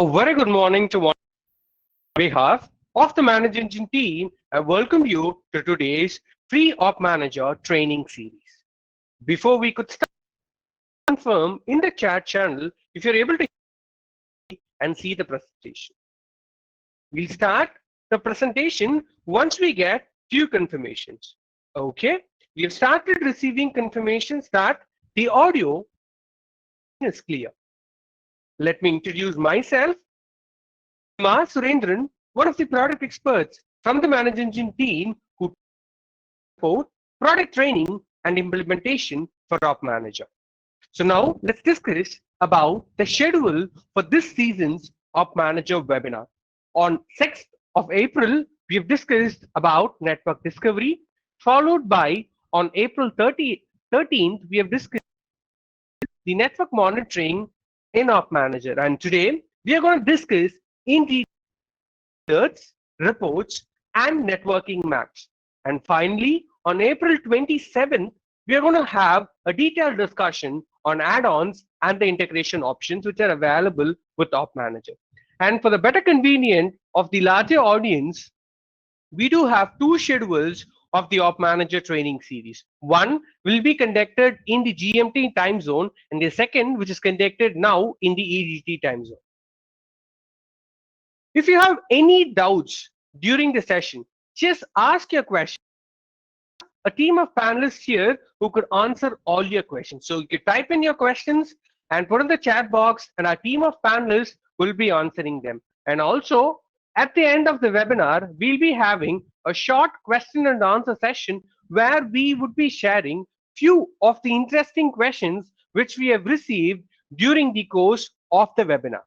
A very good morning to one on behalf of the Manage Engine team. I welcome you to today's free Op Manager training series. Before we could start, confirm in the chat channel if you're able to and see the presentation. We'll start the presentation once we get few confirmations. Okay, we have started receiving confirmations that the audio is clear. Let me introduce myself. Ma Surendran, one of the product experts from the Manage Engine team who support product training and implementation for Op Manager. So now let's discuss about the schedule for this season's Op Manager webinar. On 6th of April, we have discussed about network discovery, followed by on April 13th, we have discussed the network monitoring in Op Manager. And today, we are going to discuss in detail alerts, reports, and networking maps. And finally, on April 27th, we are going to have a detailed discussion on add-ons and the integration options which are available with Op Manager. And for the better convenience of the larger audience, we do have two schedules of the Op Manager training series. One will be conducted in the GMT time zone, and the second, which is conducted now in the EDT time zone. If you have any doubts during the session, just ask your question. A team of panelists here who could answer all your questions. So you can type in your questions and put in the chat box, and our team of panelists will be answering them. And also, at the end of the webinar, we'll be having a short question and answer session where we would be sharing few of the interesting questions which we have received during the course of the webinar.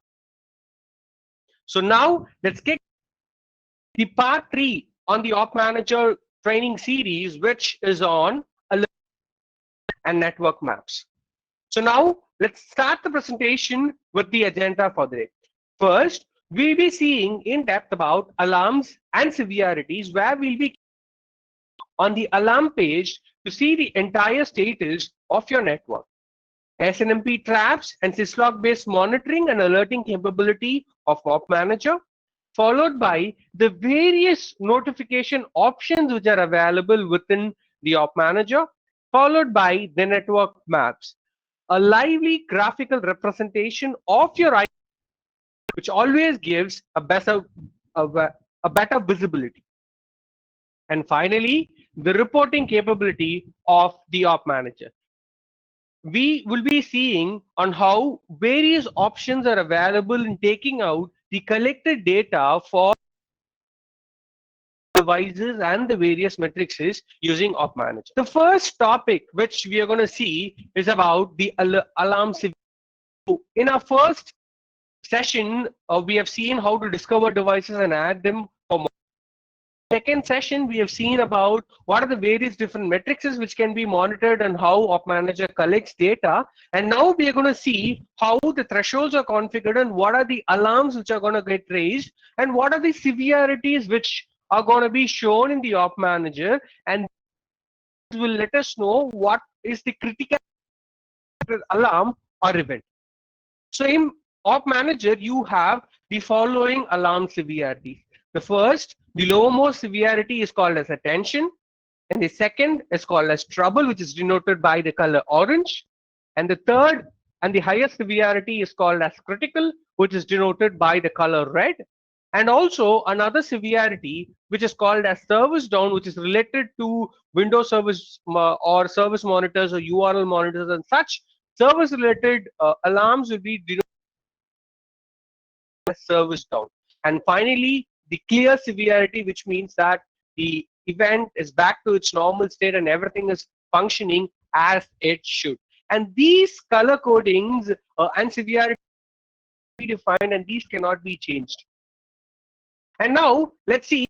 So now let's get the part 3 on the Op Manager training series, which is on alert and network maps. So now let's start the presentation with the agenda for the day. First, we'll be seeing in depth about alarms and severities, where we'll be on the alarm page to see the entire status of your network. SNMP traps and syslog based monitoring and alerting capability of Op Manager, followed by the various notification options which are available within the Op Manager, followed by the network maps, a lively graphical representation of your IP, which always gives a better visibility. And finally, the reporting capability of the Op Manager. We will be seeing on how various options are available in taking out the collected data for devices and the various matrices using Op Manager. The first topic which we are going to see is about the alarm severity. In our first session, we have seen how to discover devices and add them for second session, we have seen about what are the various different matrices which can be monitored and how Op Manager collects data. And now we are going to see how the thresholds are configured and what are the alarms which are going to get raised and what are the severities which are going to be shown in the Op Manager, and will let us know what is the critical alarm or event. So in Op Manager, you have the following alarm severities. The first, the lowermost severity is called as attention, and the second is called as trouble, which is denoted by the color orange, and the third and the highest severity is called as critical, which is denoted by the color red, and also another severity which is called as service down, which is related to Windows service or service monitors or URL monitors and such. Service related alarms will be denoted as service down. And finally, the clear severity, which means that the event is back to its normal state and everything is functioning as it should. And these color codings and severity are defined, and these cannot be changed. And now let's see,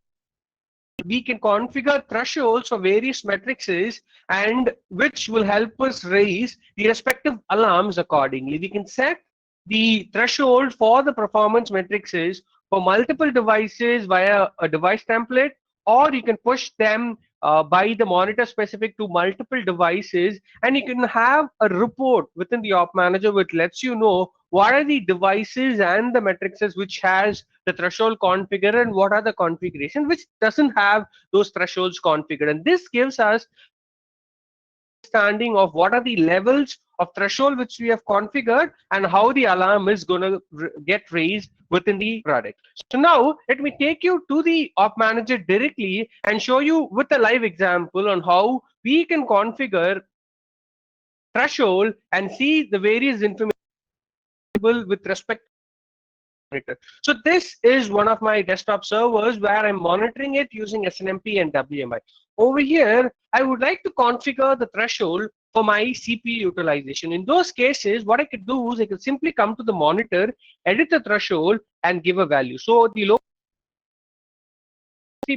we can configure thresholds for various matrices and which will help us raise the respective alarms accordingly. We can set the threshold for the performance matrices for multiple devices via a device template, or you can push them by the monitor specific to multiple devices, and you can have a report within the Op Manager which lets you know what are the devices and the matrices which has the threshold configured and what are the configuration which doesn't have those thresholds configured. And this gives us understanding of what are the levels of threshold which we have configured and how the alarm is going to get raised within the product. So now let me take you to the op manager directly and show you with a live example on how we can configure threshold and see the various information with respect to monitor. So this is one of my desktop servers where I'm monitoring it using SNMP and WMI. Over here, I would like to configure the threshold for my CPU utilization. In those cases, what I could do is I could simply come to the monitor, edit the threshold, and give a value. So the low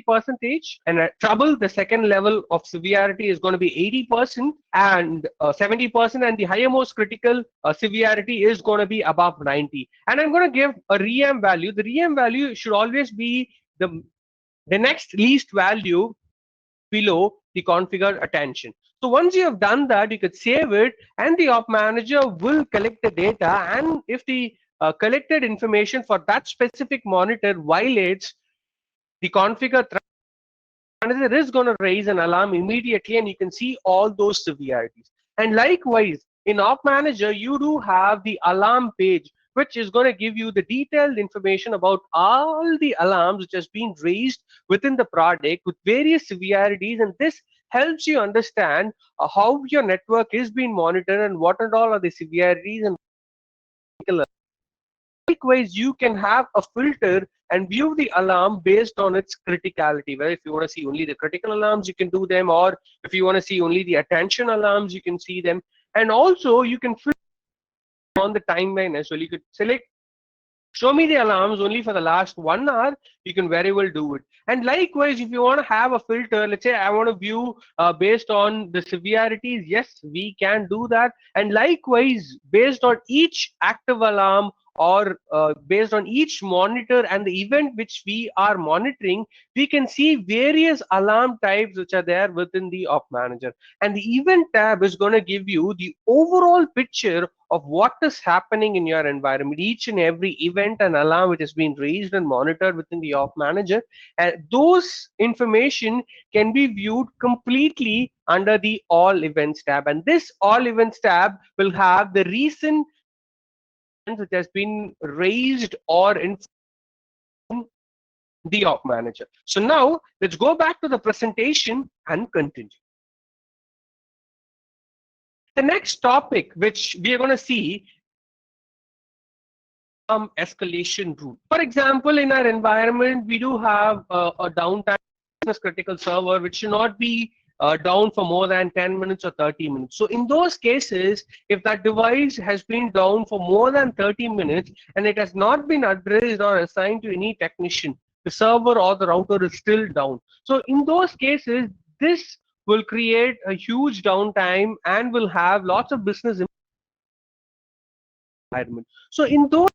percentage and trouble, the second level of severity is going to be 80% and 70%, and the higher most critical severity is going to be above 90. And I'm going to give a ream value. The ream value should always be the next least value below the configured attention. So once you have done that, you could save it, and the op manager will collect the data, and if the collected information for that specific monitor violates the configured manager is going to raise an alarm immediately, and you can see all those severities. And likewise, in op manager, you do have the alarm page, which is going to give you the detailed information about all the alarms which has been raised within the product with various severities, and this helps you understand how your network is being monitored and what and all are the severities. And likewise, you can have a filter and view the alarm based on its criticality. Whether if you want to see only the critical alarms, you can do them, or if you want to see only the attention alarms, you can see them. And also, you can filter on the timeline as well. You could select show me the alarms only for the last 1 hour, you can very well do it. And likewise, if you want to have a filter, let's say I want to view based on the severities, yes, we can do that. And likewise, based on each active alarm or based on each monitor and the event which we are monitoring, we can see various alarm types which are there within the op manager. And the event tab is going to give you the overall picture of what is happening in your environment, each and every event and alarm which has been raised and monitored within the op manager, and those information can be viewed completely under the all events tab. And this all events tab will have the recent which has been raised or in the op manager. So now let's go back to the presentation and continue. The next topic which we are going to see escalation rule. For example, in our environment, we do have a downtime business critical server which should not be down for more than 10 minutes or 30 minutes. So in those cases, if that device has been down for more than 30 minutes and it has not been addressed or assigned to any technician, the server or the router is still down. So in those cases, this will create a huge downtime and will have lots of business environment. So in those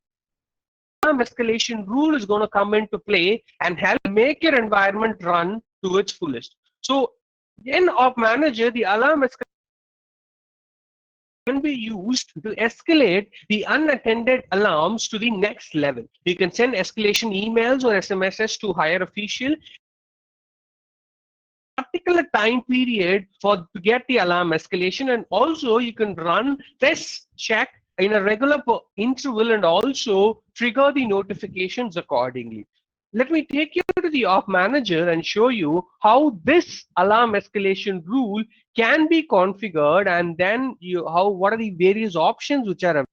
escalation rule is going to come into play and help make your environment run to its fullest. So in op manager, the alarm escalation can be used to escalate the unattended alarms to the next level. You can send escalation emails or SMSs to higher official particular time period to get the alarm escalation, and also you can run test check in a regular interval and also trigger the notifications accordingly. Let me take you to the op manager and show you how this alarm escalation rule can be configured, and then what are the various options which are available.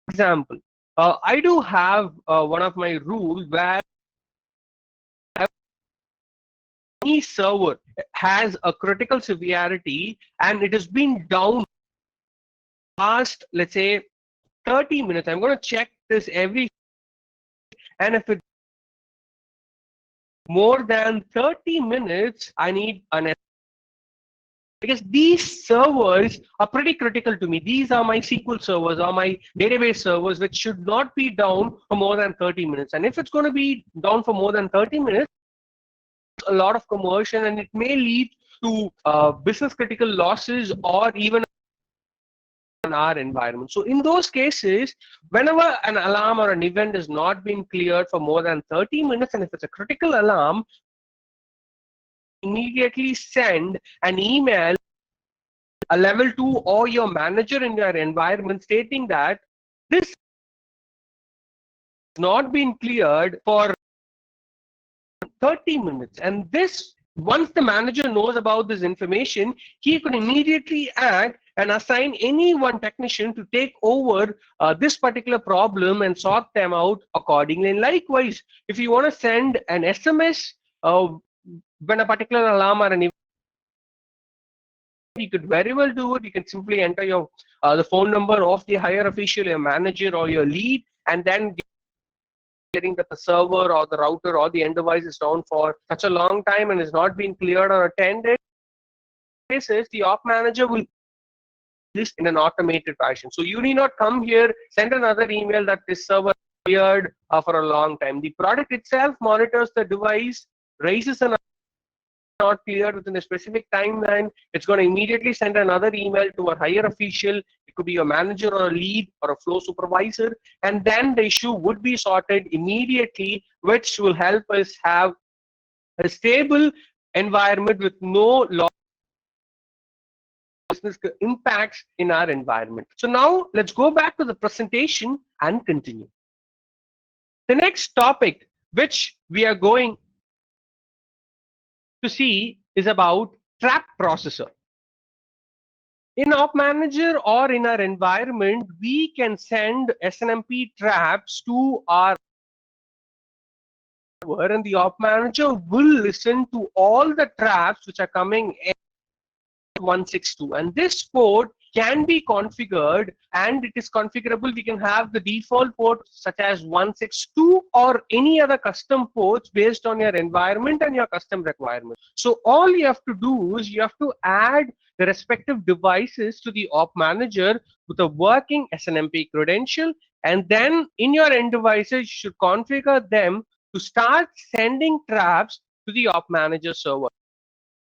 For example, I do have one of my rules where any server has a critical severity and it has been down past, let's say, 30 minutes. I'm going to check this every, and if it's more than 30 minutes, I need an, because these servers are pretty critical to me. These are my SQL servers or my database servers, which should not be down for more than 30 minutes. And if it's going to be down for more than 30 minutes, a lot of commotion, and it may lead to business critical losses or even our environment. So in those cases, whenever an alarm or an event has not been cleared for more than 30 minutes, and if it's a critical alarm, immediately send an email, a level 2 or your manager in your environment, stating that this has not been cleared for 30 minutes. And this, once the manager knows about this information, he could immediately act and assign any one technician to take over this particular problem and sort them out accordingly. And likewise, if you want to send an SMS when a particular alarm or an event, you could very well do it. You can simply enter your the phone number of the higher official, your manager or your lead, and then getting that the server or the router or the end device is down for such a long time and has not been cleared or attended. Cases, the op manager will list in an automated fashion. So you need not come here, send another email that this server cleared for a long time. The product itself monitors the device, raises an not cleared within a specific timeline, it's going to immediately send another email to a higher official. It could be a manager or a lead or a flow supervisor, and then the issue would be sorted immediately, which will help us have a stable environment with no loss business impacts in our environment. So now let's go back to the presentation and continue. The next topic which we are going to see is about trap processor. In Op Manager or in our environment, we can send SNMP traps to our server, and the Op Manager will listen to all the traps which are coming in 162, and this port can be configured, and it is configurable. We can have the default port such as 162 or any other custom ports based on your environment and your custom requirements. So all you have to do is you have to add the respective devices to the Op Manager with a working SNMP credential, and then in your end devices you should configure them to start sending traps to the Op Manager server.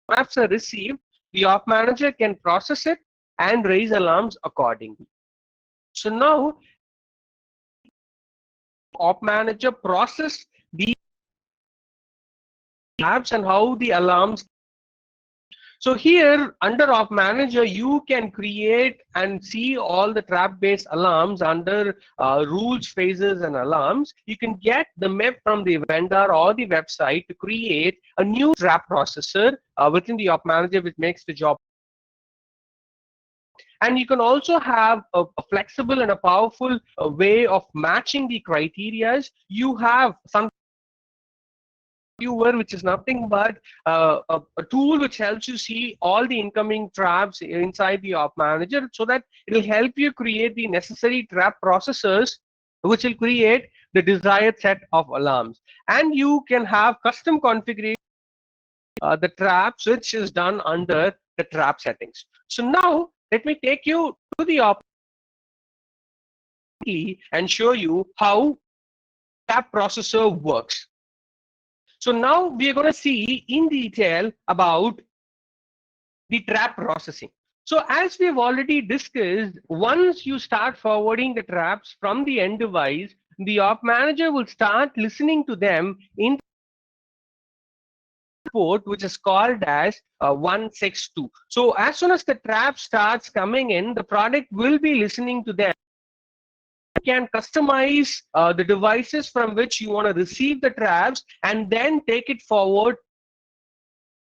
Traps are received, the Op Manager can process it and raise alarms accordingly. So now, Op Manager process the traps and how the alarms. So here under Op Manager, you can create and see all the trap-based alarms under rules, phases, and alarms. You can get the map from the vendor or the website to create a new trap processor within the Op Manager, which makes the job. And you can also have a flexible and a powerful way of matching the criterias. You have some viewer, which is nothing but a tool which helps you see all the incoming traps inside the Op Manager, so that it will help you create the necessary trap processors which will create the desired set of alarms. And you can have custom configuration the traps, which is done under the trap settings. So now let me take you to the Op and show you how trap processor works. So now we are going to see in detail about the trap processing. So as we have already discussed, once you start forwarding the traps from the end device, the Op Manager will start listening to them in port which is called as 162. So as soon as the trap starts coming in, the product will be listening to them. You can customize the devices from which you want to receive the traps and then take it forward.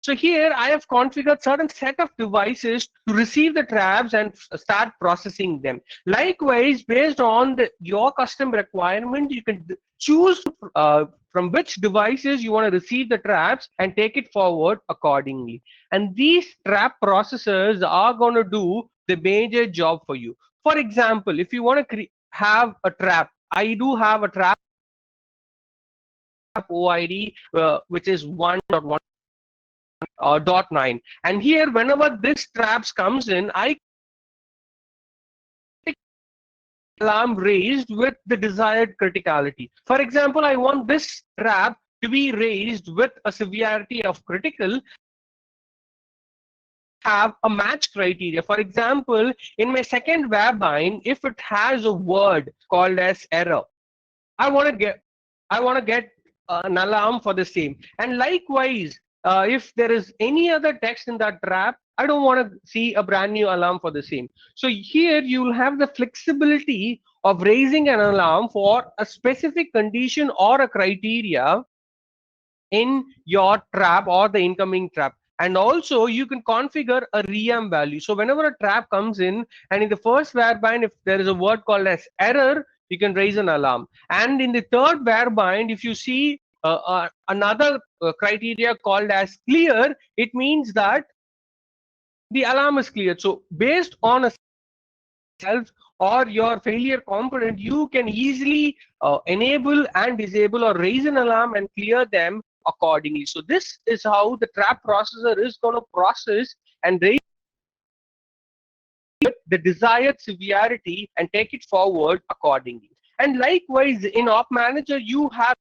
So here I have configured certain set of devices to receive the traps and start processing them. Likewise, based on your custom requirement, you can choose from which devices you want to receive the traps and take it forward accordingly. And these trap processors are going to do the major job for you. For example, if you want to have a trap, I do have a trap OID which is 1.1. 0.9, and here whenever this traps comes in, I alarm raised with the desired criticality. For example, I want this trap to be raised with a severity of critical. have a match criteria. For example, in my second webbind, if it has a word called as error, I want to get an alarm for the same. And likewise, if there is any other text in that trap, I don't want to see a brand new alarm for the same. So here you will have the flexibility of raising an alarm for a specific condition or a criteria in your trap or the incoming trap. And also you can configure a ream value. So whenever a trap comes in, and in the first wherebind, if there is a word called as error, you can raise an alarm. And in the third wherebind, if you see another criteria called as clear, it means that the alarm is cleared. So based on a self or your failure component, you can easily enable and disable or raise an alarm and clear them accordingly. So this is how the trap processor is going to process and raise the desired severity and take it forward accordingly. And likewise, in Op Manager, you have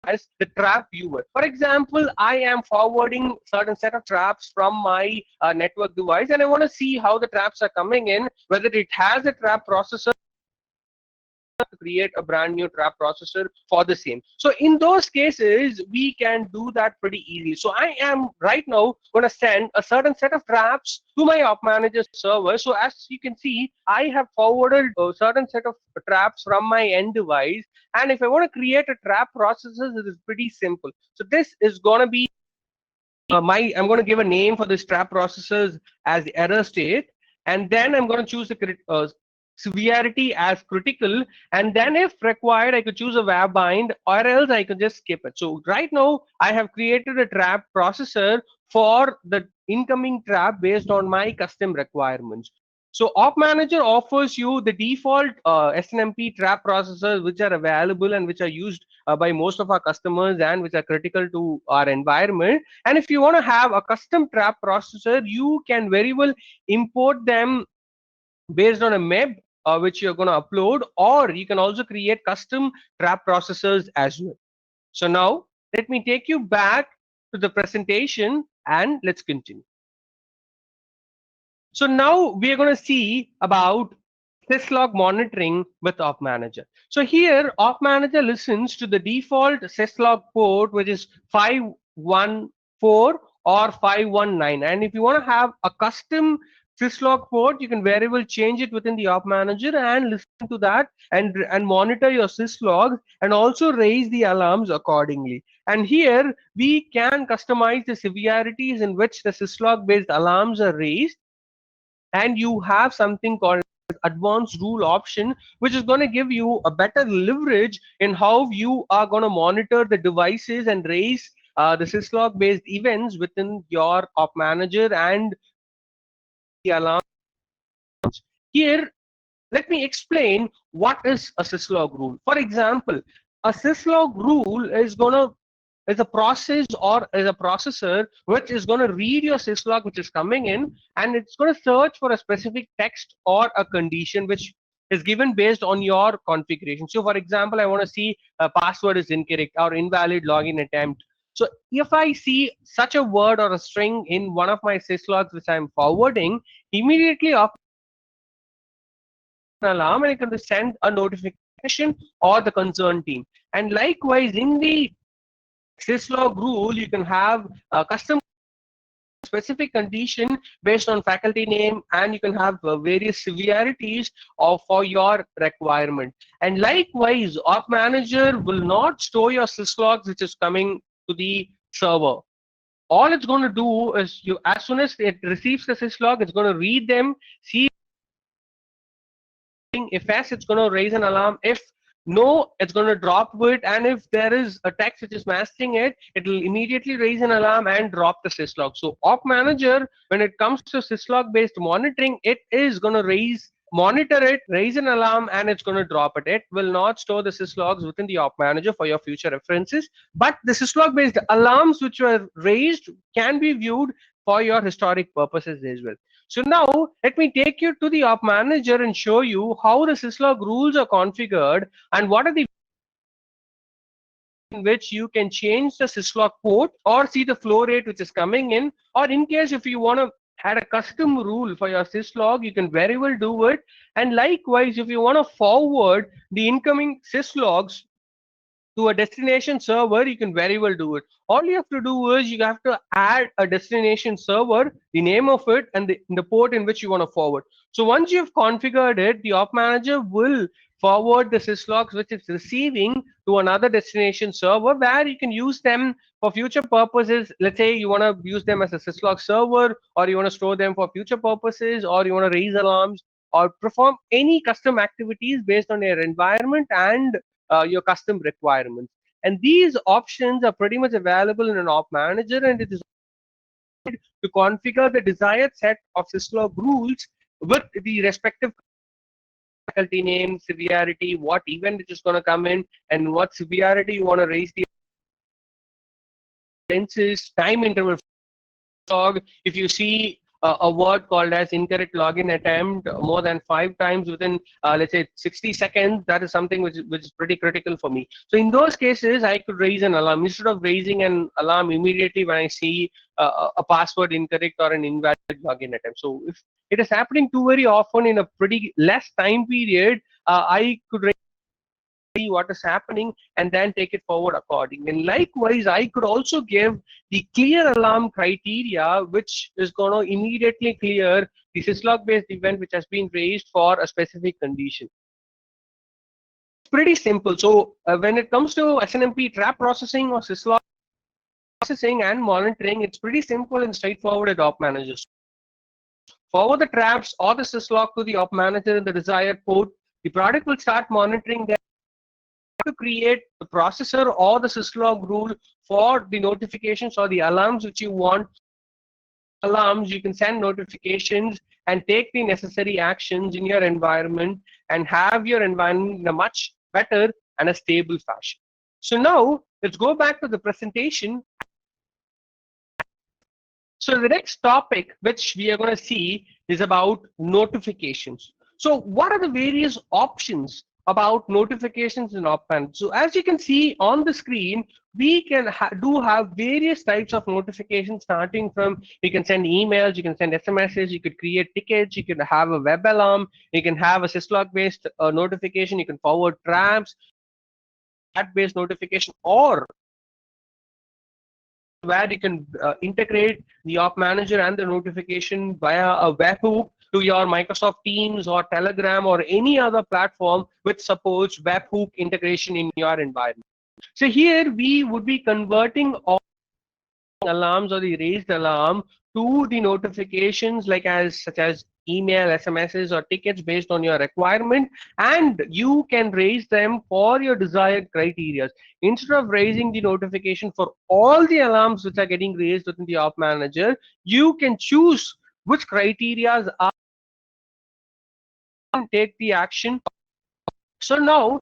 as the trap viewer. For example, I am forwarding certain set of traps from my network device, and I want to see how the traps are coming in, whether it has a trap processor to create a brand new trap processor for the same. So in those cases, we can do that pretty easily. So I am right now going to send a certain set of traps to my Op Manager server. So as you can see, I have forwarded a certain set of traps from my end device. And if I want to create a trap processor, it is pretty simple. So this is going to be I'm going to give a name for this trap processors as error state. And then I'm going to choose the severity as critical, and then if required I could choose a webbind, or else I could just skip it. So right now I have created a trap processor for the incoming trap based on my custom requirements. So Op Manager offers you the default SNMP trap processors which are available and which are used by most of our customers and which are critical to our environment. And if you want to have a custom trap processor, you can very well import them based on a MEB which you're going to upload, or you can also create custom trap processors as well. So now let me take you back to the presentation and let's continue. So now we are going to see about syslog monitoring with Op Manager. So here Op Manager listens to the default syslog port, which is 514 or 519. And if you want to have a custom syslog port, you can very well change it within the Op Manager and listen to that and monitor your syslogs and also raise the alarms accordingly. And here we can customize the severities in which the syslog based alarms are raised, and you have something called advanced rule option, which is going to give you a better leverage in how you are going to monitor the devices and raise the syslog based events within your Op Manager and the alarm. Here let me explain what is a syslog rule. For example, a syslog rule is a process or is a processor which is going to read your syslog which is coming in, and it's going to search for a specific text or a condition which is given based on your configuration. So for example, I want to see a password is incorrect or invalid login attempt. So if I see such a word or a string in one of my syslogs which I'm forwarding, immediately after alarm, and I can send a notification or the concerned team. And likewise, in the syslog rule, you can have a custom specific condition based on faculty name, and you can have various severities for your requirement. And likewise, Op Manager will not store your syslogs which is coming to the server. All it's going to do is, as soon as it receives the syslog, it's going to read them, see if yes, it's going to raise an alarm. If no, it's going to drop it. And if there is a text which is matching it, it will immediately raise an alarm and drop the syslog. So Op Manager, when it comes to syslog based monitoring, it is going to monitor it, raise an alarm, and it's going to drop it. It will not store the syslogs within the Op Manager for your future references. But the syslog based alarms which were raised can be viewed for your historic purposes as well. So now let me take you to the Op Manager and show you how the syslog rules are configured and what are the in which you can change the syslog port or see the flow rate which is coming in, or in case if you want to add a custom rule for your syslog, you can very well do it. And likewise, if you want to forward the incoming syslogs to a destination server, you can very well do it. All you have to do is you have to add a destination server, the name of it, and the port in which you want to forward. So once you've configured it, the op manager will forward the syslogs which it's receiving to another destination server where you can use them for future purposes. Let's say you want to use them as a syslog server, or you want to store them for future purposes, or you want to raise alarms or perform any custom activities based on your environment and your custom requirements. And these options are pretty much available in an op manager, and it is to configure the desired set of syslog rules with the respective faculty name, severity, what event it is going to come in, and what severity you want to raise the offenses, time interval log. If you see a word called as incorrect login attempt more than 5 times within let's say 60 seconds, that is something which is pretty critical for me. So in those cases, I could raise an alarm instead of raising an alarm immediately when I see a password incorrect or an invalid login attempt. So if it is happening too very often in a pretty less time period, I could see what is happening and then take it forward according. And likewise, I could also give the clear alarm criteria, which is going to immediately clear the syslog based event which has been raised for a specific condition. It's pretty simple. So when it comes to SNMP trap processing or syslog processing and monitoring, it's pretty simple and straightforward at op managers. Forward the traps or the syslog to the op manager in the desired port. The product will start monitoring them to create the processor or the syslog rule for the notifications or the alarms which you want. Alarms, you can send notifications and take the necessary actions in your environment and have your environment in a much better and a stable fashion. So now let's go back to the presentation. So the next topic which we are going to see is about notifications. So what are the various options about notifications in op manager? So as you can see on the screen, we can have various types of notifications, starting from you can send emails, you can send SMSs, you could create tickets, you can have a web alarm, you can have a syslog based notification, you can forward traps, chat based notification, or where you can integrate the op manager and the notification via a webhook to your Microsoft Teams or Telegram or any other platform which supports webhook integration in your environment. So here we would be converting all alarms or the raised alarm to the notifications such as email, SMSs, or tickets based on your requirement, and you can raise them for your desired criteria. Instead of raising the notification for all the alarms which are getting raised within the op manager, you can choose which criteria are and take the action. So now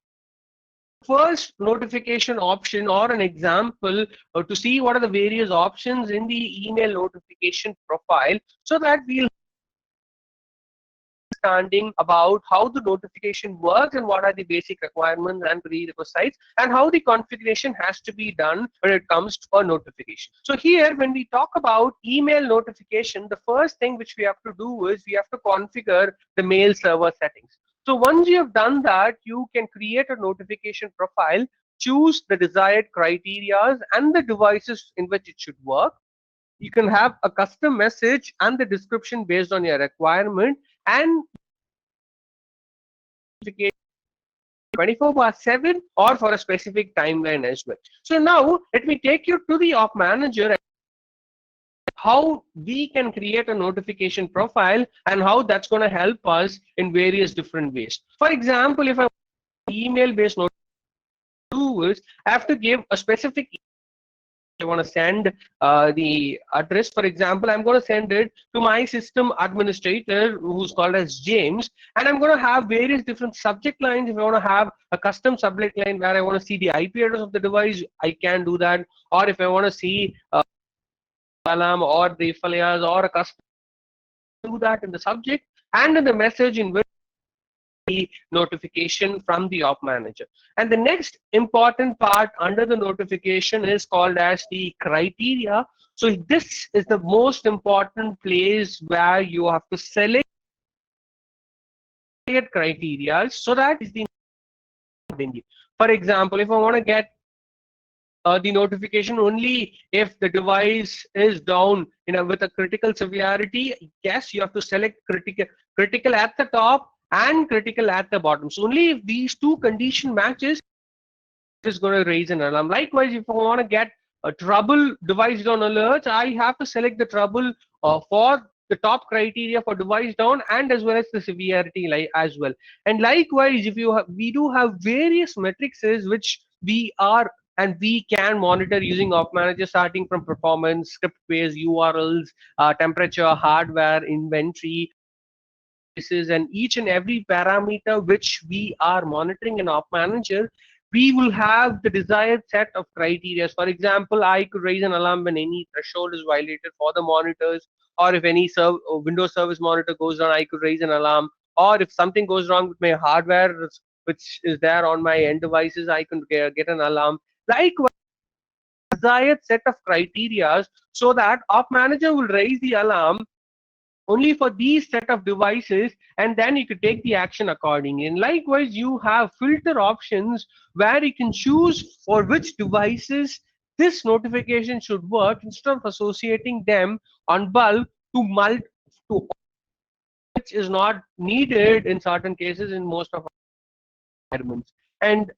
first notification option or an example to see what are the various options in the email notification profile, so that we'll understanding about how the notification works and what are the basic requirements and prerequisites and how the configuration has to be done when it comes to a notification. So here when we talk about email notification, the first thing which we have to do is we have to configure the mail server settings. So once you have done that, you can create a notification profile, choose the desired criteria and the devices in which it should work. You can have a custom message and the description based on your requirement, and 24/7 or for a specific timeline as well. So now let me take you to the op manager, how we can create a notification profile and how that's going to help us in various different ways. For example, if I email based notification, I have to give a specific I want to send the address. For example, I'm going to send it to my system administrator who's called as James, and I'm going to have various different subject lines. If I want to have a custom subject line where I want to see the IP address of the device, I can do that. Or if I want to see alarm or the FLIAs or a custom, do that in the subject and in the message in which the notification from the op manager. And the next important part under the notification is called as the criteria. So this is the most important place where you have to select criteria so that is the venue. For example, if I want to get the notification only if the device is down with a critical severity, yes, you have to select critical at the top and critical at the bottom. So only if these two condition matches, it is going to raise an alarm. Likewise, if I want to get a trouble device down alerts, I have to select the trouble for the top criteria for device down and as well as the severity as well. And likewise, if you have, we do have various matrices which we are and we can monitor using Op Manager, starting from performance, script based URLs, temperature, hardware, inventory, and each and every parameter which we are monitoring in Op Manager, we will have the desired set of criteria. For example, I could raise an alarm when any threshold is violated for the monitors, or if any Windows Service Monitor goes down, I could raise an alarm. Or if something goes wrong with my hardware, which is there on my end devices, I can get an alarm. Likewise, desired set of criteria so that Op Manager will raise the alarm only for these set of devices, and then you could take the action accordingly. And likewise, you have filter options where you can choose for which devices this notification should work instead of associating them on bulk to which is not needed in certain cases in most of our environments. And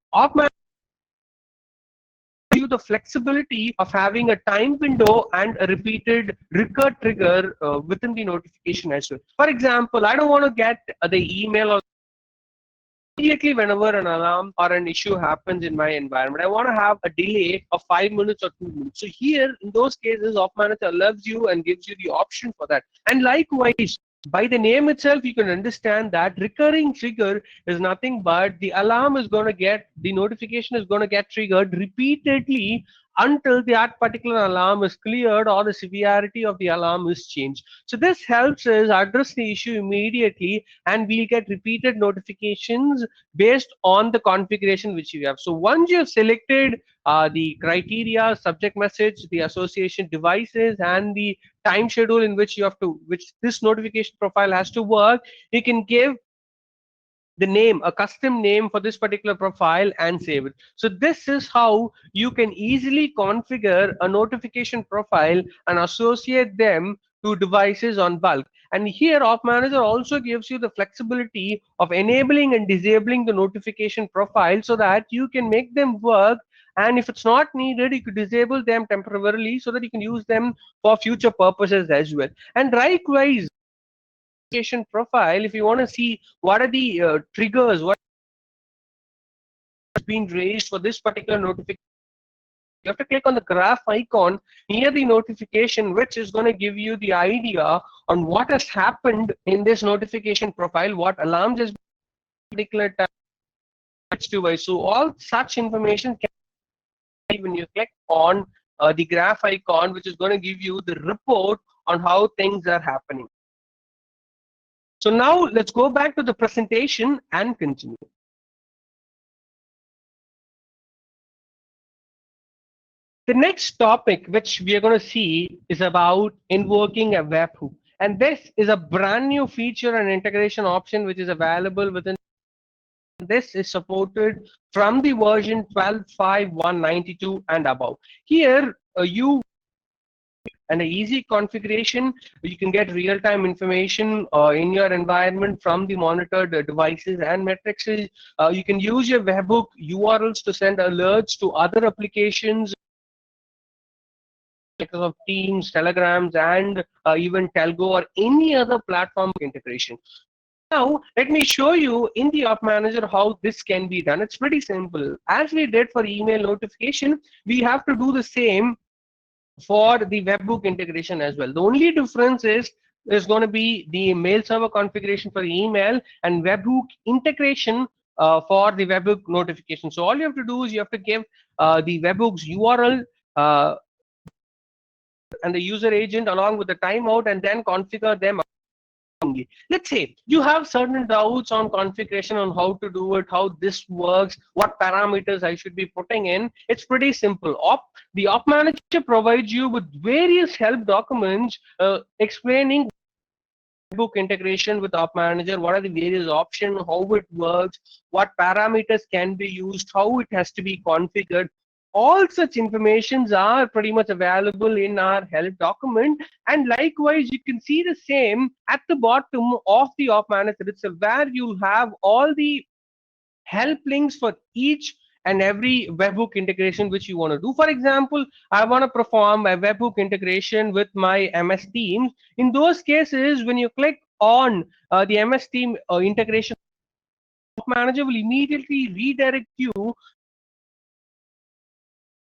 you the flexibility of having a time window and a repeated recur trigger within the notification as well. For example, I don't want to get the email or immediately whenever an alarm or an issue happens in my environment. I want to have a delay of 5 minutes or 2 minutes. So here, in those cases, Op Manager allows you and gives you the option for that. And likewise, by the name itself, you can understand that recurring trigger is nothing but the alarm is going to get, the notification is going to get triggered repeatedly until that particular alarm is cleared or the severity of the alarm is changed. So this helps us address the issue immediately, and we'll get repeated notifications based on the configuration which you have. So once you have selected the criteria, subject message, the association devices, and the time schedule in which you have to, which this notification profile has to work, you can give the name, a custom name for this particular profile, and save it. So this is how you can easily configure a notification profile and associate them to devices on bulk. And here Op Manager also gives you the flexibility of enabling and disabling the notification profile so that you can make them work, and if it's not needed, you could disable them temporarily so that you can use them for future purposes as well. And likewise, profile, if you want to see what are the triggers, what has been raised for this particular notification, you have to click on the graph icon near the notification, which is going to give you the idea on what has happened in this notification profile, what alarms has been particular time, device. So all such information can be when you click on the graph icon, which is going to give you the report on how things are happening. So now let's go back to the presentation and continue. The next topic which we are going to see is about invoking a webhook. And this is a brand new feature and integration option which is available within. This is supported from the version 12.5.192 and above. Here you and an easy configuration, you can get real-time information in your environment from the monitored devices and metrics. You can use your webhook URLs to send alerts to other applications, Microsoft Teams, Telegrams, and even Telgo or any other platform integration. Now, let me show you in the Op Manager how this can be done. It's pretty simple. As we did for email notification, we have to do the same for the webhook integration as well. The only difference is going to be the mail server configuration for email and webhook integration for the webhook notification. So all you have to do is you have to give the webhook's URL and the user agent along with the timeout, and then configure them. accordingly. Let's say you have certain doubts on configuration on how to do it, how this works, what parameters I should be putting in. It's pretty simple. The Op Manager provides you with various help documents explaining book integration with Op Manager, what are the various options, how it works, what parameters can be used, how it has to be configured. All such informations are pretty much available in our help document. And likewise, you can see the same at the bottom of the Op Manager itself, where you'll have all the help links for each and every webhook integration which you want to do. For example, I want to perform a webhook integration with my MS Teams. In those cases, when you click on the MS Team integration, Manager will immediately redirect you,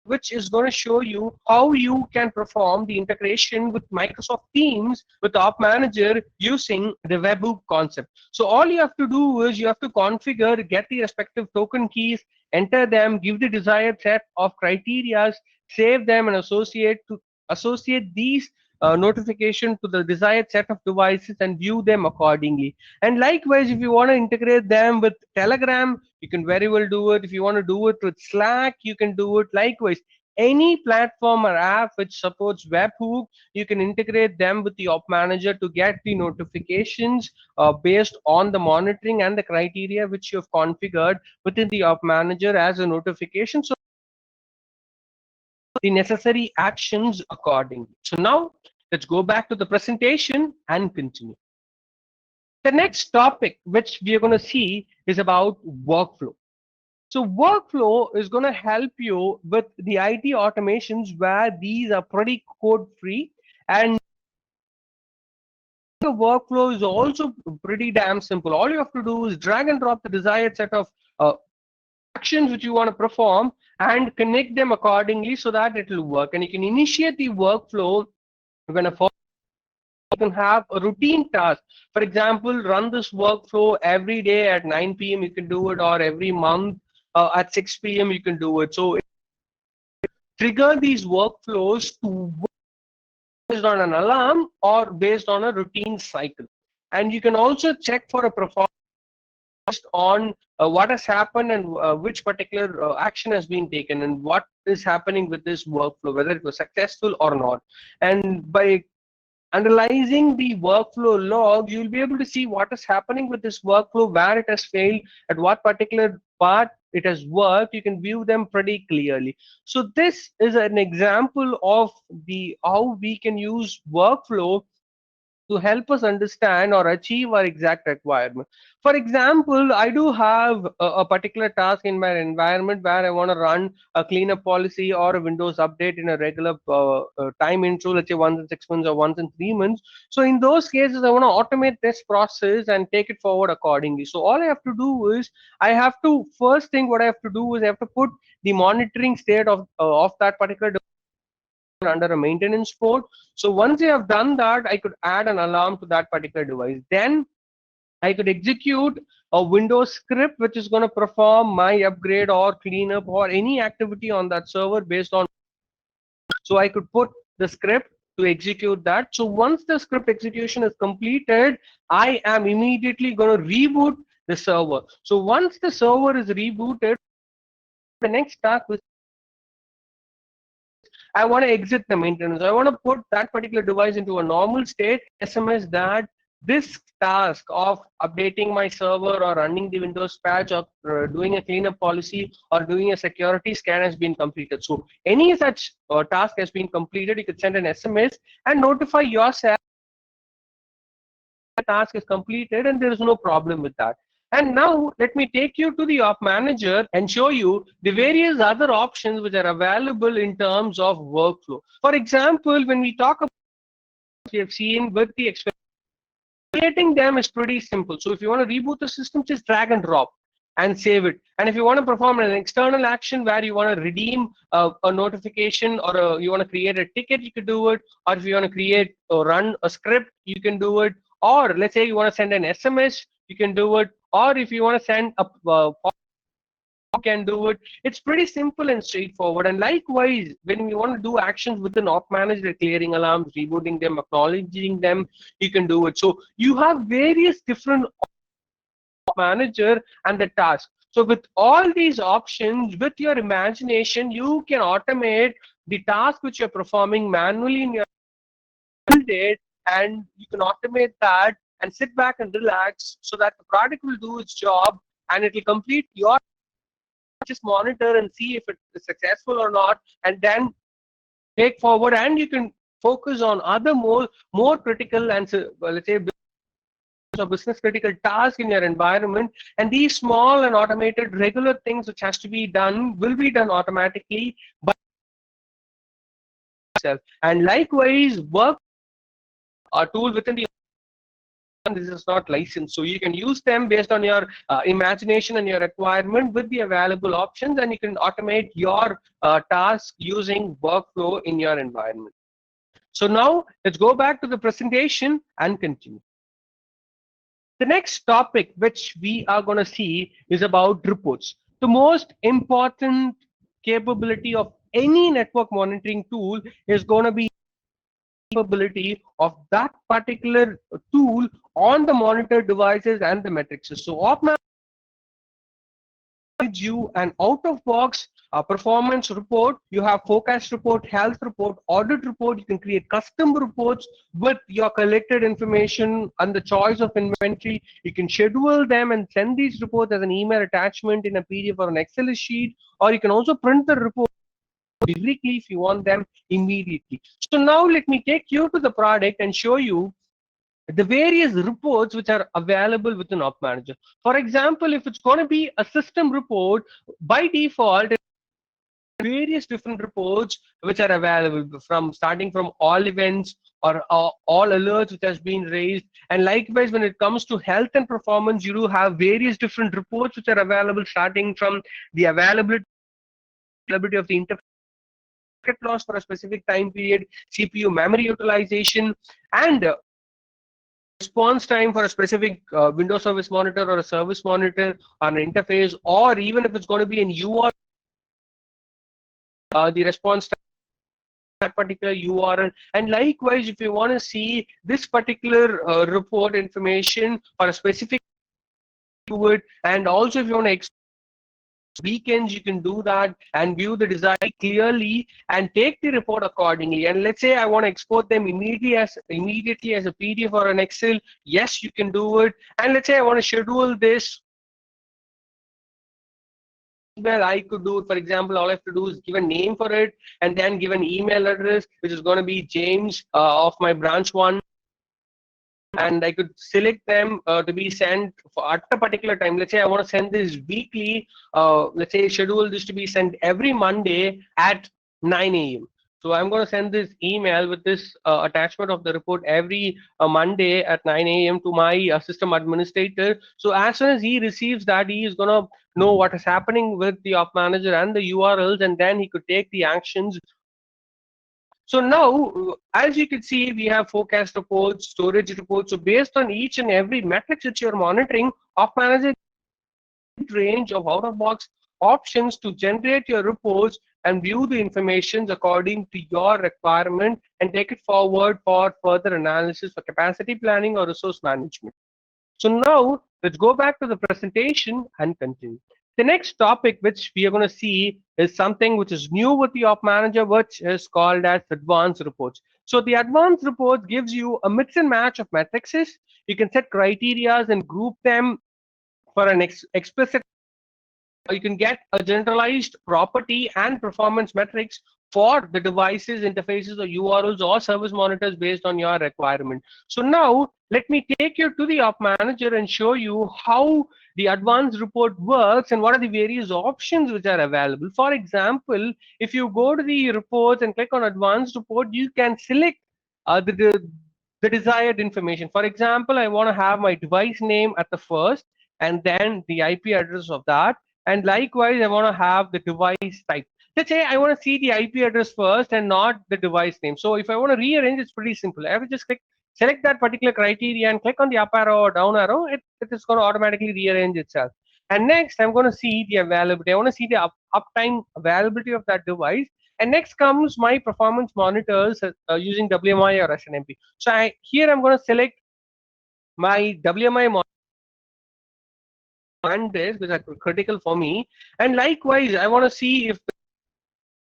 which is going to show you how you can perform the integration with Microsoft Teams with Op Manager using the webhook concept. So all you have to do is you have to configure, get the respective token keys, enter them, give the desired set of criteria, save them, and associate these notification to the desired set of devices and view them accordingly. And likewise, if you want to integrate them with Telegram, you can very well do it. If you want to do it with Slack, you can do it. Likewise, any platform or app which supports webhook, you can integrate them with the Op Manager to get the notifications based on the monitoring and the criteria which you have configured within the Op Manager as a notification. So the necessary actions accordingly. So now let's go back to the presentation and continue. The next topic which we are going to see is about workflow. So workflow is going to help you with the IT automations where these are pretty code free, and the workflow is also pretty damn simple. All you have to do is drag and drop the desired set of actions which you want to perform and connect them accordingly so that it will work. And you can initiate the workflow when you can have a routine task. For example, run this workflow every day at 9 p.m. You can do it, or every month at 6 p.m. you can do it. So trigger these workflows to work based on an alarm or based on a routine cycle. And you can also check for a performance on what has happened and which particular action has been taken and what is happening with this workflow, whether it was successful or not. And by analyzing the workflow log, you'll be able to see what is happening with this workflow, where it has failed, at what particular part it has worked. You can view them pretty clearly. So this is an example of the how we can use workflow to help us understand or achieve our exact requirement. For example, I do have a particular task in my environment where I want to run a cleanup policy or a Windows update in a regular time interval, let's say once in 6 months or once in 3 months. So in those cases, I want to automate this process and take it forward accordingly. So all I have to do is I have to first thing what I have to do is I have to put the monitoring state of that particular under a maintenance port. So once you have done that, I could add an alarm to that particular device. Then I could execute a Windows script which is going to perform my upgrade or cleanup or any activity on that server based on. So I could put the script to execute that. So once the script execution is completed, I am immediately going to reboot the server. So once the server is rebooted, the next task is I want to exit the maintenance. I want to put that particular device into a normal state, SMS that this task of updating my server or running the Windows patch or doing a cleanup policy or doing a security scan has been completed. So any such task has been completed, you could send an SMS and notify yourself the task is completed and there is no problem with that. And now let me take you to the Op Manager and show you the various other options which are available in terms of workflow. For example, when we talk about we have seen with the creating them is pretty simple. So if you want to reboot the system, just drag and drop and save it. And if you want to perform an external action where you want to redeem a notification or you want to create a ticket, you could do it. Or if you want to create or run a script, you can do it. Or let's say you want to send an SMS, you can do it. Or if you want to send a can do it. It's pretty simple and straightforward. And likewise, when we want to do actions within Op Manager, clearing alarms, rebooting them, acknowledging them, you can do it. So you have various different manager and the task. So with all these options, with your imagination, you can automate the task which you're performing manually in your date, and you can automate that and sit back and relax so that the product will do its job and it will complete your, just monitor and see if it is successful or not, and then take forward, and you can focus on other more critical and let's say or business critical task in your environment. And these small and automated regular things which has to be done will be done automatically by itself. And likewise, work a tool within the, this is not licensed, so you can use them based on your imagination and your requirement with the available options, and you can automate your task using workflow in your environment. So now let's go back to the presentation and continue. The next topic which we are going to see is about reports. The most important capability of any network monitoring tool is going to be capability of that particular tool on the monitored devices and the metrics. So OpMan gives you an out-of-box performance report. You have forecast report, health report, audit report. You can create custom reports with your collected information and the choice of inventory. You can schedule them and send these reports as an email attachment in a PDF or an Excel sheet, or you can also print the report directly if you want them immediately. So now let me take you to the product and show you the various reports which are available within Op Manager. For example, if it's going to be a system report, by default, various different reports which are available, from starting from all events or all alerts which has been raised. And likewise, when it comes to health and performance, you do have various different reports which are available, starting from the availability of the interface loss for a specific time period, CPU memory utilization, and response time for a specific Windows Service Monitor or a service monitor on an interface, or even if it's going to be an URL, the response time that particular URL. And likewise, if you want to see this particular report information for a specific keyword, and also if you want to weekends, you can do that and view the design clearly and take the report accordingly. And let's say I want to export them immediately as a PDF or an Excel. Yes, you can do it. And let's say I want to schedule this. Well, I could do it. For example, all I have to do is give a name for it and then give an email address, which is going to be James of my branch one. And I could select them to be sent at a particular time. Let's say I want to send this weekly. Let's say schedule this to be sent every Monday at 9 a.m. So I'm going to send this email with this attachment of the report every Monday at 9 a.m. to my system administrator. So as soon as he receives that, he is going to know what is happening with the Op Manager and the URLs, and then he could take the actions. So now, as you can see, we have forecast reports, storage reports. So based on each and every metric that you're monitoring, Op Manager range of out-of-box options to generate your reports and view the information according to your requirement and take it forward for further analysis for capacity planning or resource management. So now, let's go back to the presentation and continue. The next topic which we are going to see is something which is new with the Op Manager, which is called as advanced reports. So the advanced report gives you a mix and match of matrices. You can set criteria and group them for an explicit. You can get a generalized property and performance metrics for the devices, interfaces, or URLs or service monitors based on your requirement. So now let me take you to the Op Manager and show you how the advanced report works and what are the various options which are available. For example, if you go to the reports and click on advanced report, you can select the desired information. For example, I want to have my device name at the first and then the IP address of that. And likewise, I want to have the device type. Let's say I want to see the IP address first and not the device name. So if I want to rearrange, it's pretty simple. I have to just select that particular criteria and click on the up arrow or down arrow. It is going to automatically rearrange itself. And next, I'm going to see the availability. I want to see the uptime availability of that device. And next comes my performance monitors using WMI or SNMP. So here I'm going to select my WMI and this, which are critical for me. And likewise, I want to see if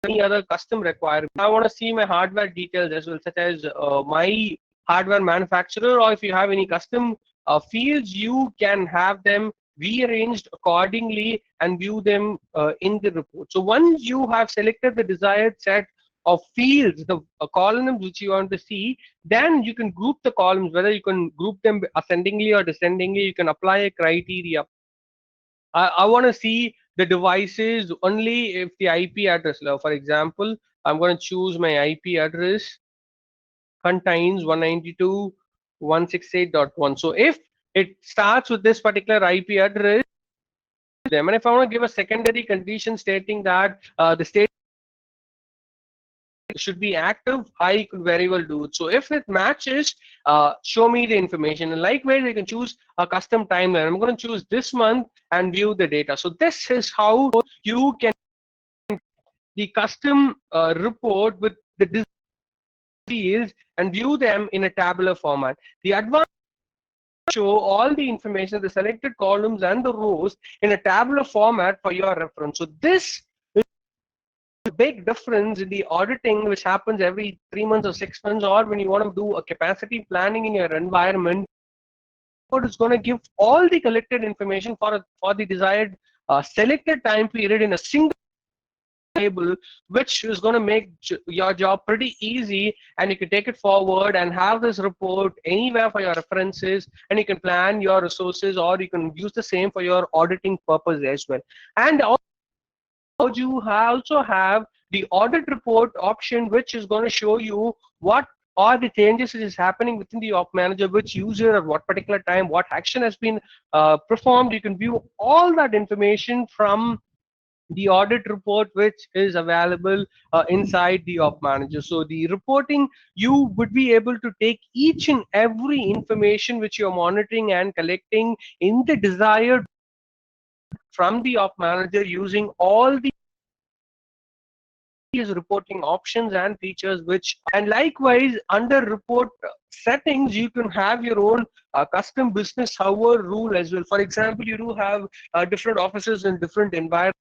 any other custom requirement. I want to see my hardware details as well, such as my hardware manufacturer, or if you have any custom fields, you can have them rearranged accordingly and view them in the report. So once you have selected the desired set of fields, the columns which you want to see, then you can group the columns, whether you can group them ascendingly or descendingly. You can apply a criteria. I want to see the devices only if the IP address. For example, I'm going to choose my IP address contains 192.168.1. So if it starts with this particular IP address, and if I want to give a secondary condition stating that the state should be active, I could very well do it. So if it matches, show me the information. And likewise, I can choose a custom timeline. I'm going to choose this month and view the data. So this is how you can the custom report with the fields and view them in a tabular format. The advanced show all the information, the selected columns and the rows in a tabular format for your reference. So this is a big difference in the auditing, which happens every 3 months or 6 months, or when you want to do a capacity planning in your environment. It's going to give all the collected information for the desired selected time period in a single table, which is going to make your job pretty easy, and you can take it forward and have this report anywhere for your references, and you can plan your resources, or you can use the same for your auditing purpose as well. And you also have the audit report option, which is going to show you what are the changes which is happening within the op manager, which user at what particular time, what action has been performed. You can view all that information from the audit report, which is available inside the op manager. So the reporting, you would be able to take each and every information which you're monitoring and collecting in the desired from the op manager using all the reporting options and features, which, and likewise under report settings, you can have your own custom business hour rule as well. For example, you do have different offices in different environments,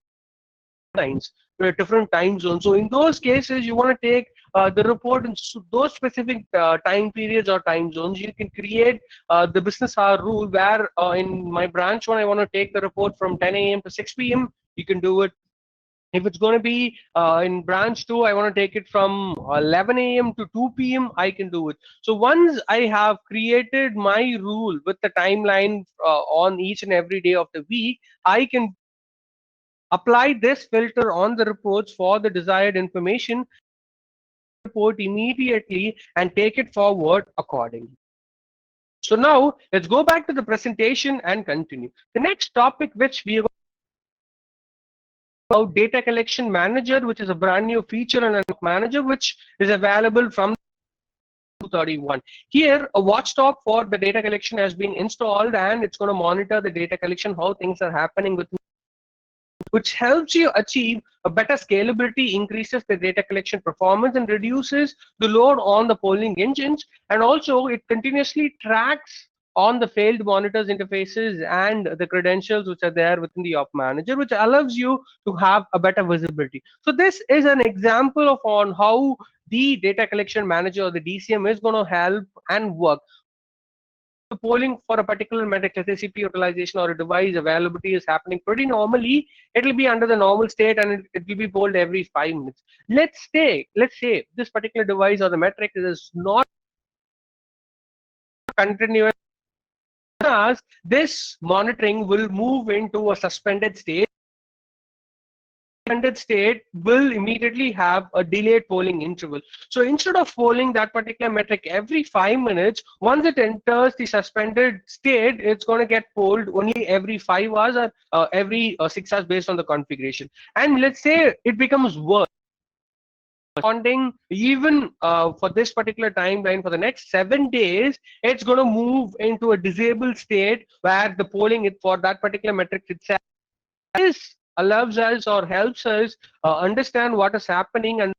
different time zones. So in those cases, you want to take the report in those specific time periods or time zones. You can create the business hour rule where in my branch one, I want to take the report from 10 a.m. to 6 p.m. You can do it. If it's going to be in branch 2, I want to take it from 11 a.m. to 2 p.m. I can do it. So once I have created my rule with the timeline on each and every day of the week, I can apply this filter on the reports for the desired information, report immediately and take it forward accordingly. So now let's go back to the presentation and continue. The next topic which we are about data collection manager, which is a brand new feature and a manager which is available from 231. Here a watchdog for the data collection has been installed, and it's going to monitor the data collection, how things are happening with, which helps you achieve a better scalability, increases the data collection performance, and reduces the load on the polling engines. And also it continuously tracks on the failed monitors interfaces and the credentials which are there within the op manager, which allows you to have a better visibility. So this is an example of on how the data collection manager or the DCM is going to help and work. The polling for a particular metric, let's say CPU utilization or a device availability, is happening pretty normally. It will be under the normal state, and it will be polled every 5 minutes. Let's say this particular device or the metric is not continuous. This monitoring will move into a suspended state. Suspended state will immediately have a delayed polling interval. So instead of polling that particular metric every 5 minutes, once it enters the suspended state, it's going to get polled only every 5 hours or every 6 hours based on the configuration. And let's say it becomes worse. responding even for this particular timeline for the next 7 days. It's going to move into a disabled state where the polling it for that particular metric itself. This allows us or helps us understand what is happening and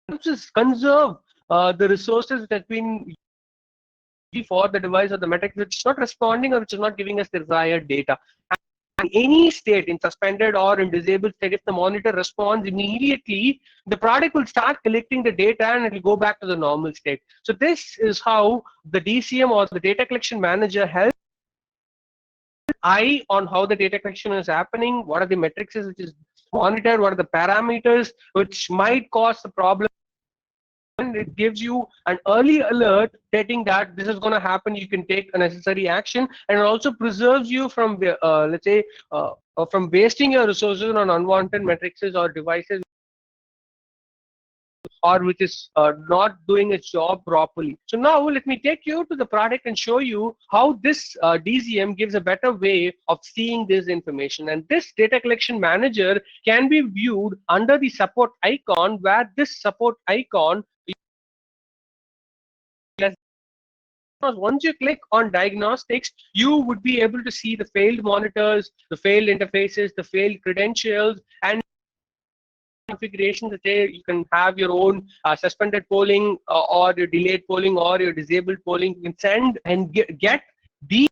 helps us conserve the resources that have been for the device or the metric which is not responding or which is not giving us the desired data. In any state, in suspended or in disabled state, if the monitor responds immediately, the product will start collecting the data and it will go back to the normal state. So this is how the DCM or the data collection manager helps eye on how the data collection is happening, what are the metrics which is monitored, what are the parameters which might cause the problem. And it gives you an early alert stating that this is going to happen. You can take a necessary action, and it also preserves you from, let's say, from wasting your resources on unwanted metrics or devices, or which is not doing its job properly. So now let me take you to the product and show you how this DCM gives a better way of seeing this information. And this data collection manager can be viewed under the support icon, where this support icon, once you click on diagnostics, you would be able to see the failed monitors, the failed interfaces, the failed credentials, and configurations that you can have your own suspended polling or your delayed polling or your disabled polling. You can send and get these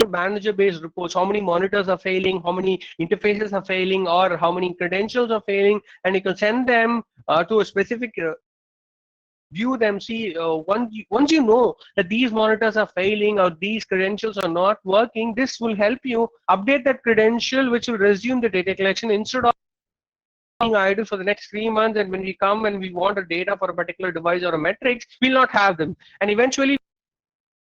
manager based reports, how many monitors are failing, how many interfaces are failing, or how many credentials are failing, and you can send them to a specific view them. See, once you know that these monitors are failing or these credentials are not working, this will help you update that credential, which will resume the data collection instead of being idle for the next 3 months. And when we come and we want a data for a particular device or a metrics, we'll not have them. And eventually,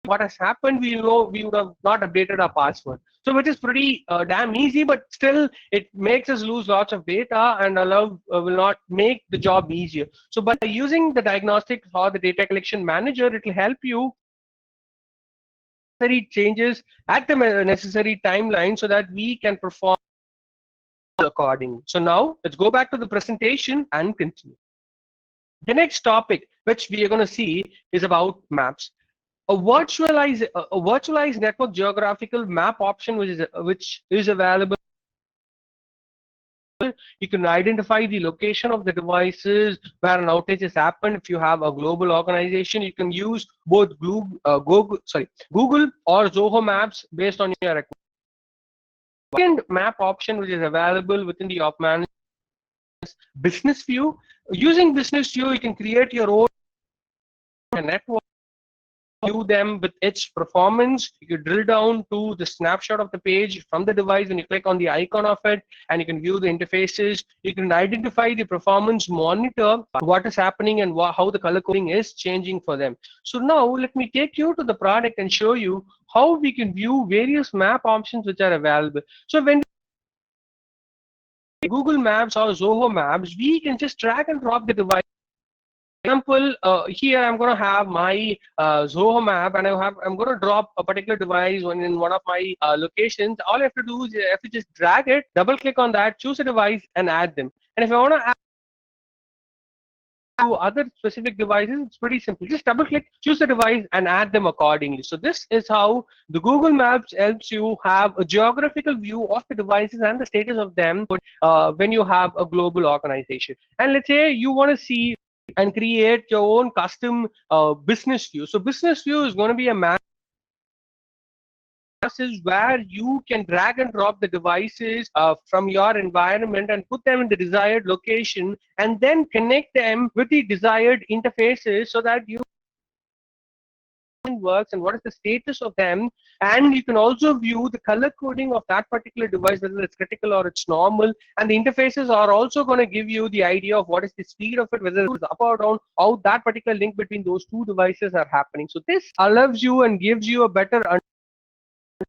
what has happened, we know we would have not updated our password. So which is pretty damn easy, but still it makes us lose lots of data and will not make the job easier. So by using the diagnostics or the data collection manager, it will help you changes at the necessary timeline so that we can perform accordingly. So now let's go back to the presentation and continue. The next topic which we are going to see is about maps. A virtualized network geographical map option which is available. You can identify the location of the devices where an outage has happened. If you have a global organization, you can use both Google or Zoho Maps based on your requirements. Second map option which is available within the Op Manager is Business View. Using Business View, you can create your own network, view them with its performance. You can drill down to the snapshot of the page from the device and you click on the icon of it, and you can view the interfaces. You can identify the performance, monitor what is happening and how the color coding is changing for them. So now let me take you to the product and show you how we can view various map options which are available. So when Google Maps or Zoho Maps, we can just drag and drop the device. Example, here I'm going to have my Zoho map, and I'm going to drop a particular device in one of my locations. All I have to do is I have to just drag it, double click on that, choose a device, and add them. And if I want to add to other specific devices, it's pretty simple. Just double click, choose a device, and add them accordingly. So this is how the Google Maps helps you have a geographical view of the devices and the status of them when you have a global organization. And let's say you want to see and create your own custom business view. So business view is going to be a map where you can drag and drop the devices from your environment and put them in the desired location, and then connect them with the desired interfaces so that you works and what is the status of them. And you can also view the color coding of that particular device, whether it's critical or it's normal, and the interfaces are also going to give you the idea of what is the speed of it, whether it's up or down, how that particular link between those two devices are happening. So this allows you and gives you a better understanding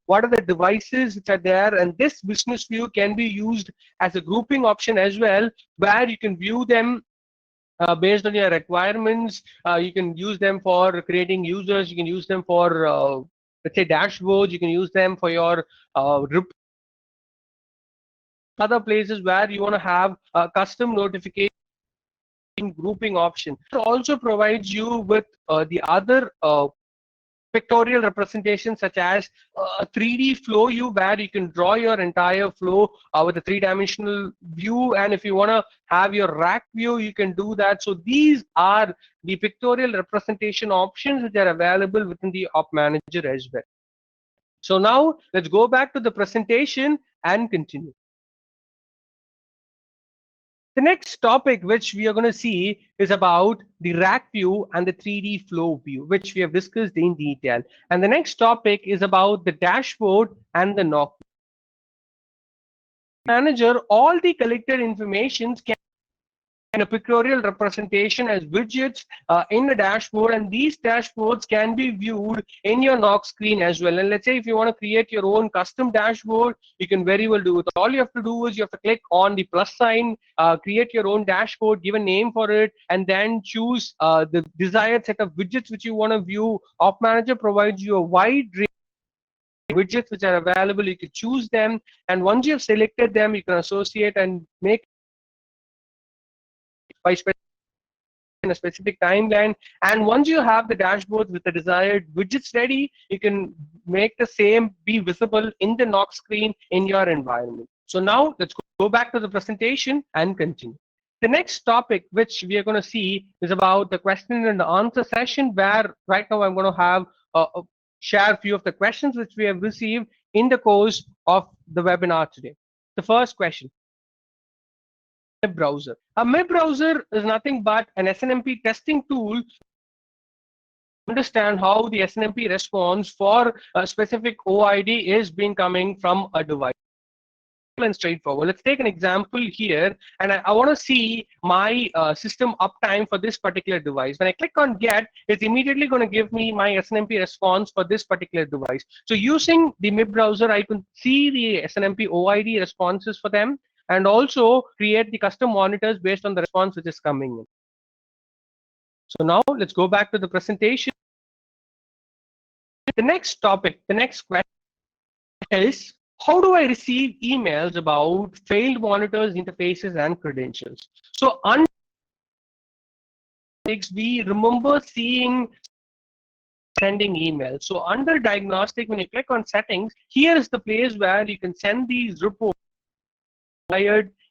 what are the devices which are there. And this business view can be used as a grouping option as well, where you can view them based on your requirements. You can use them for creating users. You can use them for, let's say, dashboards. You can use them for your other places where you want to have a custom notification grouping option. It also provides you with the other pictorial representation such as a 3D flow view where you can draw your entire flow with a three-dimensional view, and if you want to have your rack view, you can do that. So these are the pictorial representation options which are available within the Op Manager as well. So now let's go back to the presentation and continue. The next topic which we are going to see is about the rack view and the 3D flow view, which we have discussed in detail. And the next topic is about the dashboard and the knock. Manager, all the collected information can a pictorial representation as widgets in the dashboard, and these dashboards can be viewed in your knock screen as well. And let's say if you want to create your own custom dashboard, you can very well do it. All you have to do is you have to click on the plus sign, create your own dashboard, give a name for it, and then choose the desired set of widgets which you want to view. Op Manager provides you a wide range of widgets which are available. You can choose them, and once you have selected them, you can associate and make by in a specific timeline. And once you have the dashboard with the desired widgets ready, you can make the same be visible in the knock screen in your environment. So now let's go back to the presentation and continue. The next topic which we are going to see is about the question and answer session, where right now I'm going to have share a few of the questions which we have received in the course of the webinar today. The first question: browser. A MIB browser is nothing but an SNMP testing tool to understand how the SNMP response for a specific OID is being coming from a device. And straightforward. Let's take an example here, and I want to see my system uptime for this particular device. When I click on get, it's immediately going to give me my SNMP response for this particular device. So using the MIB browser, I can see the SNMP OID responses for them, and also create the custom monitors based on the response which is coming in. So now let's go back to the presentation. The next topic, the next question is: how do I receive emails about failed monitors, interfaces, and credentials? So we remember seeing sending emails. So under diagnostic, when you click on settings, here is the place where you can send these reports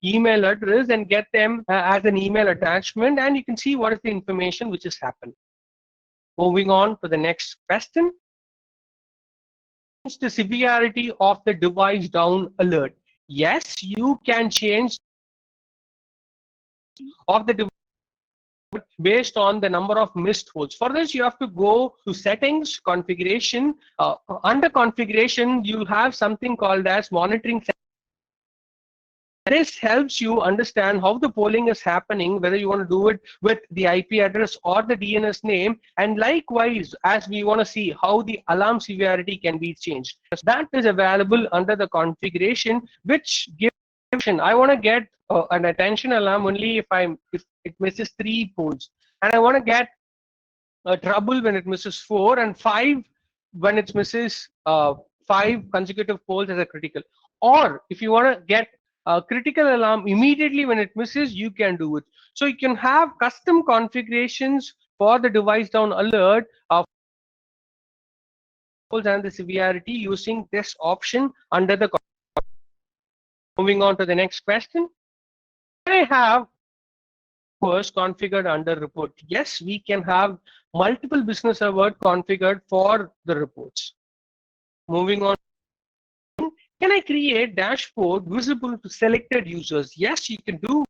email address and get them as an email attachment, and you can see what is the information which is happening. Moving on to the next question: the severity of the device down alert. Yes, you can change of the device based on the number of missed holds. For this, you have to go to settings, configuration. Under configuration, you have something called as monitoring. This helps you understand how the polling is happening, whether you want to do it with the IP address or the DNS name, and likewise, as we want to see how the alarm severity can be changed. That is available under the configuration, which gives I want to get an attention alarm only if it misses 3 polls, and I want to get a trouble when it misses 4, and 5 when it misses 5 consecutive polls as a critical. Or if you want to get a critical alarm immediately when it misses, you can do it. So you can have custom configurations for the device down alert and the severity using this option under the. Moving on to the next question: can I have first configured under report? Yes, we can have multiple business servers configured for the reports. Moving on: can I create dashboard visible to selected users? Yes, you can do.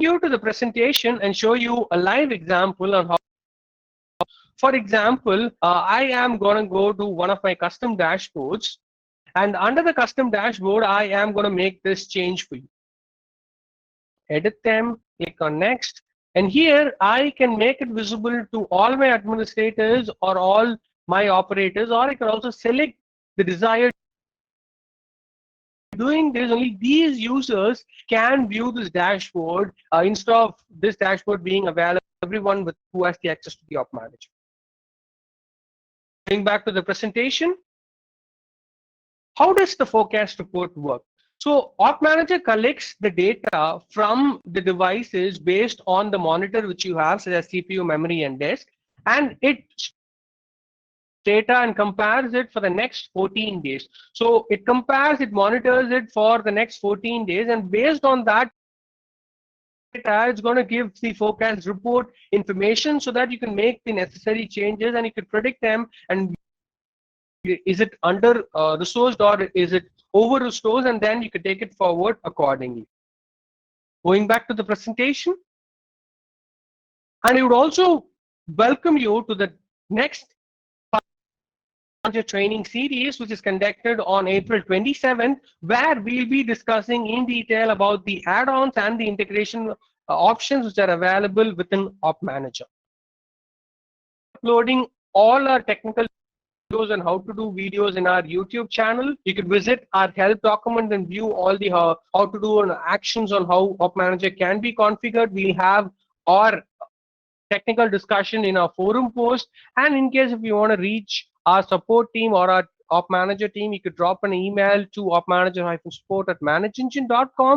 Go to the presentation and show you a live example on how. For example, I am going to go to one of my custom dashboards, and under the custom dashboard, I am going to make this change for you. Edit them, click on next, and here I can make it visible to all my administrators or all my operators, or I can also select the desired. Doing this, only these users can view this dashboard instead of this dashboard being available to everyone who has the access to the Op Manager. Going back to the presentation, how does the forecast report work? So Op Manager collects the data from the devices based on the monitor which you have, such as CPU, memory, and disk, and it data and compares it for the next 14 days. So it compares, it monitors it for the next 14 days, and based on that data, it's going to give the forecast report information so that you can make the necessary changes and you can predict them, and is it under resourced or is it over resourced, and then you can take it forward accordingly. Going back to the presentation, and I would also welcome you to the next training series, which is conducted on April 27th, where we'll be discussing in detail about the add-ons and the integration options which are available within Op Manager. Uploading all our technical videos on how to do videos in our YouTube channel. You can visit our help document and view all the how to do and actions on how Op Manager can be configured. We'll have our technical discussion in our forum post, and in case if you want to reach our support team or our Op Manager team, you could drop an email to opmanager-support@manageengine.com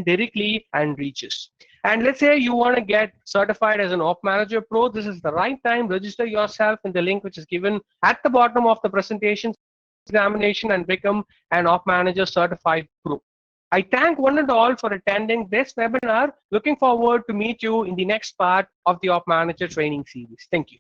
directly and reach us. And let's say you want to get certified as an Op Manager Pro, this is the right time. Register yourself in the link which is given at the bottom of the presentation examination and become an Op Manager Certified Pro. I thank one and all for attending this webinar. Looking forward to meet you in the next part of the Op Manager training series. Thank you.